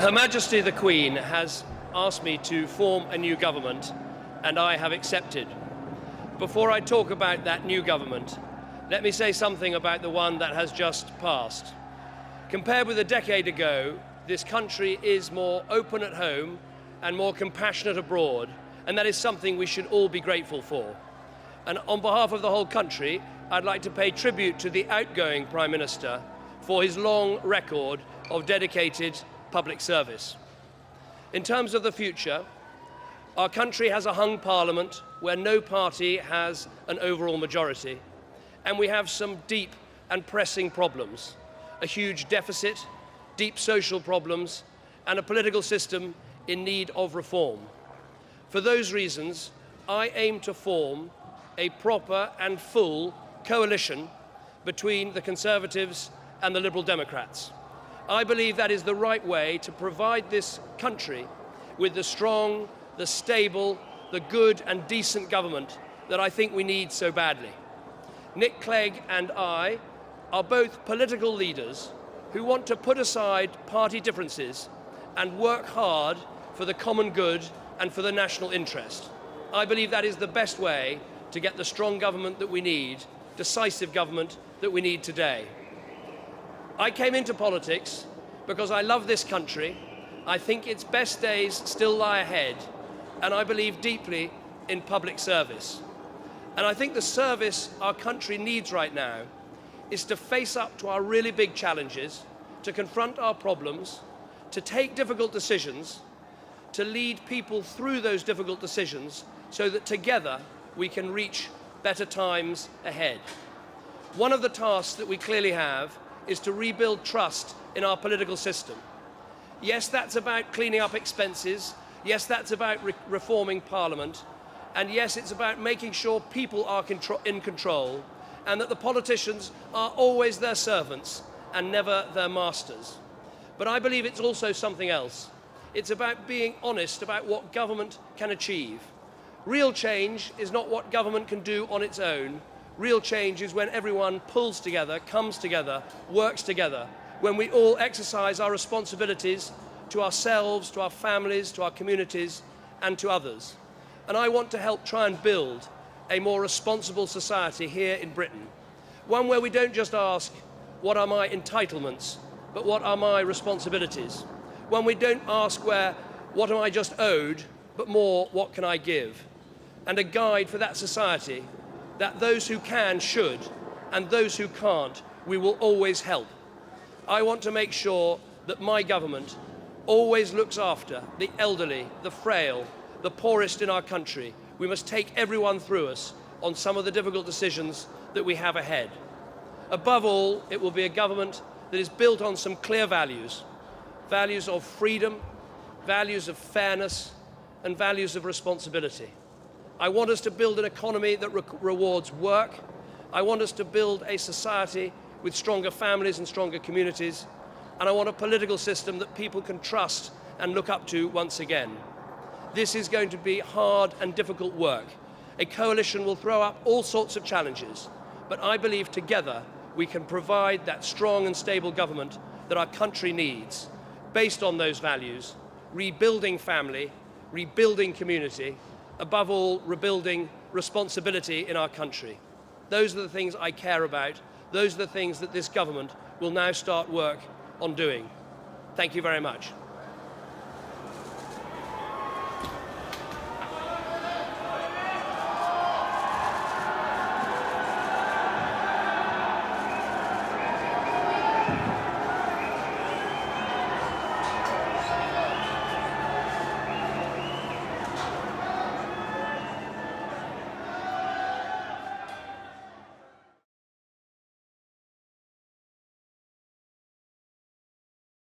Her Majesty the Queen has asked me to form a new government, and I have accepted. Before I talk about that new government, let me say something about the one that has just passed. Compared with a decade ago, this country is more open at home and more compassionate abroad, and that is something we should all be grateful for. And on behalf of the whole country, I'd like to pay tribute to the outgoing Prime Minister for his long record of dedicated public service. In terms of the future, our country has a hung parliament where no party has an overall majority, and we have some deep and pressing problems: a huge deficit, deep social problems, and a political system in need of reform. For those reasons, I aim to form a proper and full coalition between the Conservatives and the Liberal Democrats. I believe that is the right way to provide this country with the strong, the stable, the good and decent government that I think we need so badly. Nick Clegg and I are both political leaders who want to put aside party differences and work hard for the common good and for the national interest. I believe that is the best way to get the strong government that we need, decisive government that we need today. I came into politics because I love this country. I think its best days still lie ahead, and I believe deeply in public service. And I think the service our country needs right now is to face up to our really big challenges, to confront our problems, to take difficult decisions, to lead people through those difficult decisions so that together we can reach better times ahead. One of the tasks that we clearly have is to rebuild trust in our political system. Yes, that's about cleaning up expenses. Yes, that's about reforming Parliament. And yes, it's about making sure people are in control and that the politicians are always their servants and never their masters. But I believe it's also something else. It's about being honest about what government can achieve. Real change is not what government can do on its own. Real change is when everyone pulls together, comes together, works together, when we all exercise our responsibilities to ourselves, to our families, to our communities, and to others. And I want to help try and build a more responsible society here in Britain, one where we don't just ask, what are my entitlements, but what are my responsibilities? One we don't ask what am I just owed, but more, what can I give? And a guide for that society that those who can should, and those who can't, we will always help. I want to make sure that my government always looks after the elderly, the frail, the poorest in our country. We must take everyone through us on some of the difficult decisions that we have ahead. Above all, it will be a government that is built on some clear values: values of freedom, values of fairness, and values of responsibility. I want us to build an economy that rewards work. I want us to build a society with stronger families and stronger communities. And I want a political system that people can trust and look up to once again. This is going to be hard and difficult work. A coalition will throw up all sorts of challenges, but I believe together we can provide that strong and stable government that our country needs, based on those values: rebuilding family, rebuilding community, above all, rebuilding responsibility in our country. Those are the things I care about. Those are the things that this government will now start work on doing. Thank you very much.